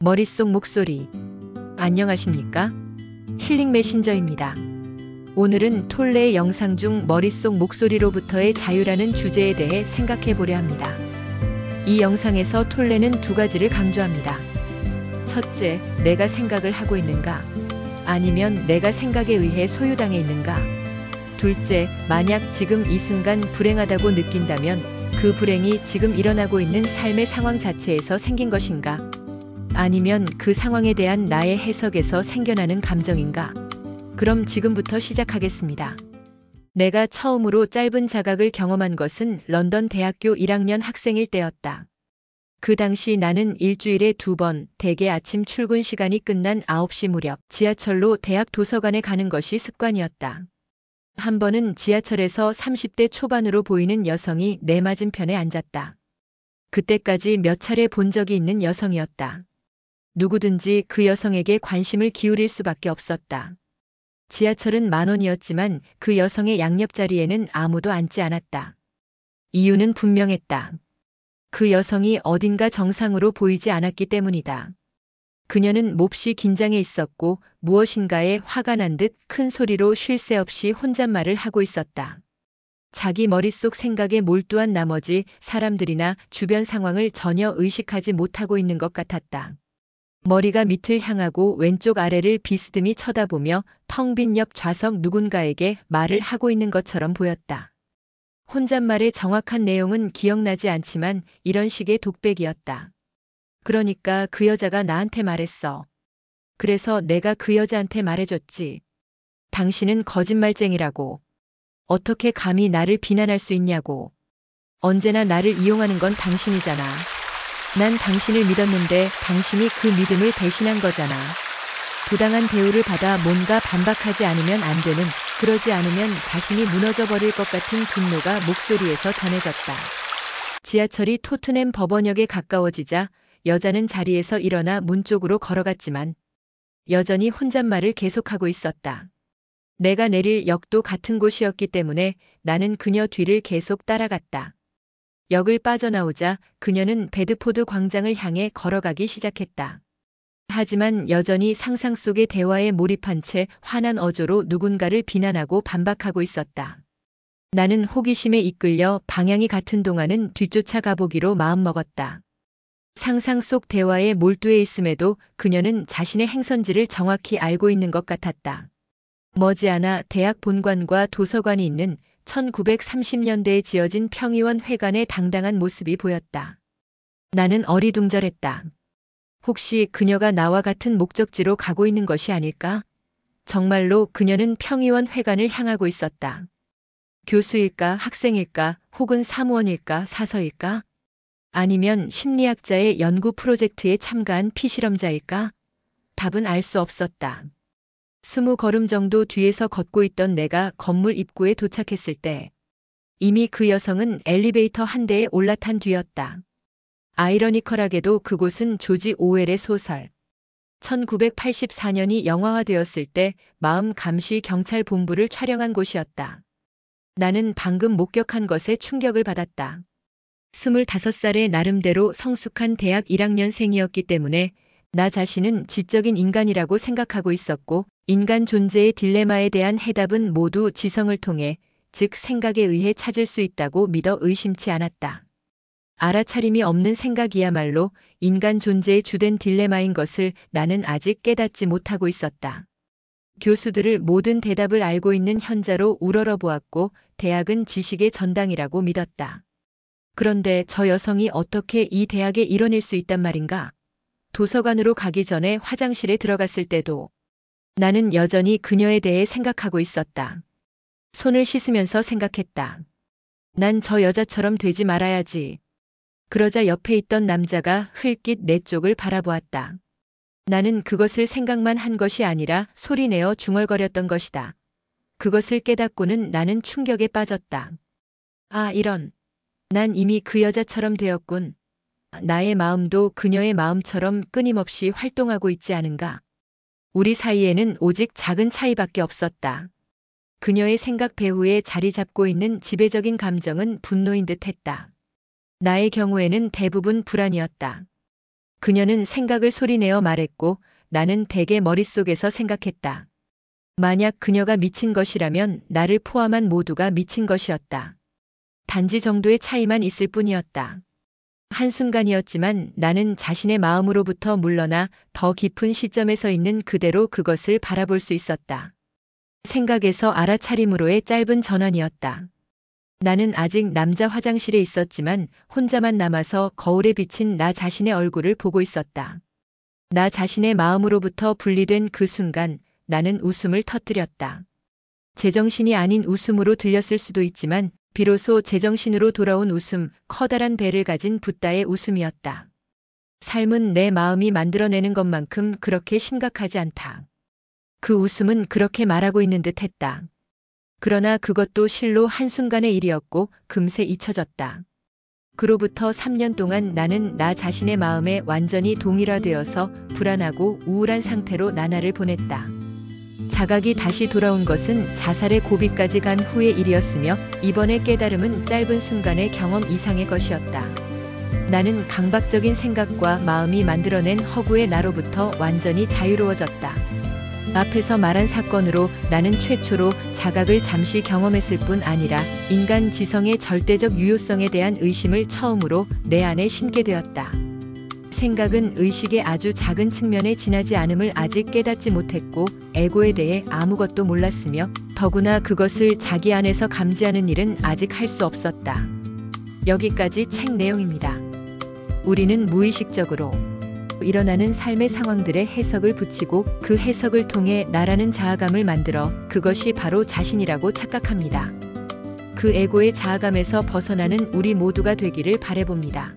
머릿속 목소리. 안녕하십니까? 힐링 메신저입니다. 오늘은 톨레의 영상 중 머릿속 목소리로부터의 자유라는 주제에 대해 생각해 보려 합니다. 이 영상에서 톨레는 두 가지를 강조합니다. 첫째, 내가 생각을 하고 있는가? 아니면 내가 생각에 의해 소유당해 있는가? 둘째, 만약 지금 이 순간 불행하다고 느낀다면 그 불행이 지금 일어나고 있는 삶의 상황 자체에서 생긴 것인가? 아니면 그 상황에 대한 나의 해석에서 생겨나는 감정인가? 그럼 지금부터 시작하겠습니다. 내가 처음으로 짧은 자각을 경험한 것은 런던 대학교 1학년 학생일 때였다. 그 당시 나는 일주일에 2번, 대개 아침 출근 시간이 끝난 9시 무렵 지하철로 대학 도서관에 가는 것이 습관이었다. 한 번은 지하철에서 30대 초반으로 보이는 여성이 내 맞은편에 앉았다. 그때까지 몇 차례 본 적이 있는 여성이었다. 누구든지 그 여성에게 관심을 기울일 수밖에 없었다. 지하철은 10,000원이었지만 그 여성의 양옆 자리에는 아무도 앉지 않았다. 이유는 분명했다. 그 여성이 어딘가 정상으로 보이지 않았기 때문이다. 그녀는 몹시 긴장해 있었고 무엇인가에 화가 난 듯 큰 소리로 쉴 새 없이 혼잣말을 하고 있었다. 자기 머릿속 생각에 몰두한 나머지 사람들이나 주변 상황을 전혀 의식하지 못하고 있는 것 같았다. 머리가 밑을 향하고 왼쪽 아래를 비스듬히 쳐다보며 텅 빈 옆 좌석 누군가에게 말을 하고 있는 것처럼 보였다. 혼잣말의 정확한 내용은 기억나지 않지만 이런 식의 독백이었다. 그러니까 그 여자가 나한테 말했어. 그래서 내가 그 여자한테 말해줬지. 당신은 거짓말쟁이라고. 어떻게 감히 나를 비난할 수 있냐고. 언제나 나를 이용하는 건 당신이잖아. 난 당신을 믿었는데 당신이 그 믿음을 배신한 거잖아. 부당한 대우를 받아 뭔가 반박하지 않으면 안 되는, 그러지 않으면 자신이 무너져 버릴 것 같은 분노가 목소리에서 전해졌다. 지하철이 토트넘 법원역에 가까워지자 여자는 자리에서 일어나 문 쪽으로 걸어갔지만 여전히 혼잣말을 계속하고 있었다. 내가 내릴 역도 같은 곳이었기 때문에 나는 그녀 뒤를 계속 따라갔다. 역을 빠져나오자 그녀는 베드포드 광장을 향해 걸어가기 시작했다. 하지만 여전히 상상 속의 대화에 몰입한 채 환한 어조로 누군가를 비난하고 반박하고 있었다. 나는 호기심에 이끌려 방향이 같은 동안은 뒤쫓아 가보기로 마음먹었다. 상상 속 대화에 몰두해 있음에도 그녀는 자신의 행선지를 정확히 알고 있는 것 같았다. 머지않아 대학 본관과 도서관이 있는 1930년대에 지어진 평의원 회관의 당당한 모습이 보였다. 나는 어리둥절했다. 혹시 그녀가 나와 같은 목적지로 가고 있는 것이 아닐까? 정말로 그녀는 평의원 회관을 향하고 있었다. 교수일까, 학생일까, 혹은 사무원일까, 사서일까? 아니면 심리학자의 연구 프로젝트에 참가한 피실험자일까? 답은 알 수 없었다. 20걸음 정도 뒤에서 걷고 있던 내가 건물 입구에 도착했을 때 이미 그 여성은 엘리베이터 한 대에 올라탄 뒤였다. 아이러니컬하게도 그곳은 조지 오웰의 소설 1984년이 영화화되었을 때 마음 감시 경찰 본부를 촬영한 곳이었다. 나는 방금 목격한 것에 충격을 받았다. 25살의 나름대로 성숙한 대학 1학년생이었기 때문에 나 자신은 지적인 인간이라고 생각하고 있었고 인간 존재의 딜레마에 대한 해답은 모두 지성을 통해, 즉 생각에 의해 찾을 수 있다고 믿어 의심치 않았다. 알아차림이 없는 생각이야말로 인간 존재의 주된 딜레마인 것을 나는 아직 깨닫지 못하고 있었다. 교수들을 모든 대답을 알고 있는 현자로 우러러 보았고 대학은 지식의 전당이라고 믿었다. 그런데 저 여성이 어떻게 이 대학의 일원일 수 있단 말인가? 도서관으로 가기 전에 화장실에 들어갔을 때도 나는 여전히 그녀에 대해 생각하고 있었다. 손을 씻으면서 생각했다. 난 저 여자처럼 되지 말아야지. 그러자 옆에 있던 남자가 흘낏 내 쪽을 바라보았다. 나는 그것을 생각만 한 것이 아니라 소리내어 중얼거렸던 것이다. 그것을 깨닫고는 나는 충격에 빠졌다. 아, 이런. 난 이미 그 여자처럼 되었군. 나의 마음도 그녀의 마음처럼 끊임없이 활동하고 있지 않은가. 우리 사이에는 오직 작은 차이밖에 없었다. 그녀의 생각 배후에 자리 잡고 있는 지배적인 감정은 분노인 듯 했다. 나의 경우에는 대부분 불안이었다. 그녀는 생각을 소리내어 말했고 나는 대개 머릿속에서 생각했다. 만약 그녀가 미친 것이라면 나를 포함한 모두가 미친 것이었다. 단지 정도의 차이만 있을 뿐이었다. 한순간이었지만 나는 자신의 마음으로부터 물러나 더 깊은 시점에 서 있는 그대로 그것을 바라볼 수 있었다. 생각에서 알아차림으로의 짧은 전환이었다. 나는 아직 남자 화장실에 있었지만 혼자만 남아서 거울에 비친 나 자신의 얼굴을 보고 있었다. 나 자신의 마음으로부터 분리된 그 순간 나는 웃음을 터뜨렸다. 제정신이 아닌 웃음으로 들렸을 수도 있지만 비로소 제정신으로 돌아온 웃음, 커다란 배를 가진 붓다의 웃음이었다. 삶은 내 마음이 만들어내는 것만큼 그렇게 심각하지 않다. 그 웃음은 그렇게 말하고 있는 듯 했다. 그러나 그것도 실로 한순간의 일이었고 금세 잊혀졌다. 그로부터 3년 동안 나는 나 자신의 마음에 완전히 동일화되어서 불안하고 우울한 상태로 나날을 보냈다. 자각이 다시 돌아온 것은 자살의 고비까지 간 후의 일이었으며 이번의 깨달음은 짧은 순간의 경험 이상의 것이었다. 나는 강박적인 생각과 마음이 만들어낸 허구의 나로부터 완전히 자유로워졌다. 앞에서 말한 사건으로 나는 최초로 자각을 잠시 경험했을 뿐 아니라 인간 지성의 절대적 유효성에 대한 의심을 처음으로 내 안에 심게 되었다. 생각은 의식의 아주 작은 측면에 지나지 않음을 아직 깨닫지 못했고 에고에 대해 아무것도 몰랐으며 더구나 그것을 자기 안에서 감지하는 일은 아직 할 수 없었다. 여기까지 책 내용입니다. 우리는 무의식적으로 일어나는 삶의 상황들의 해석을 붙이고 그 해석을 통해 나라는 자아감을 만들어 그것이 바로 자신이라고 착각합니다. 그 에고의 자아감에서 벗어나는 우리 모두가 되기를 바라봅니다.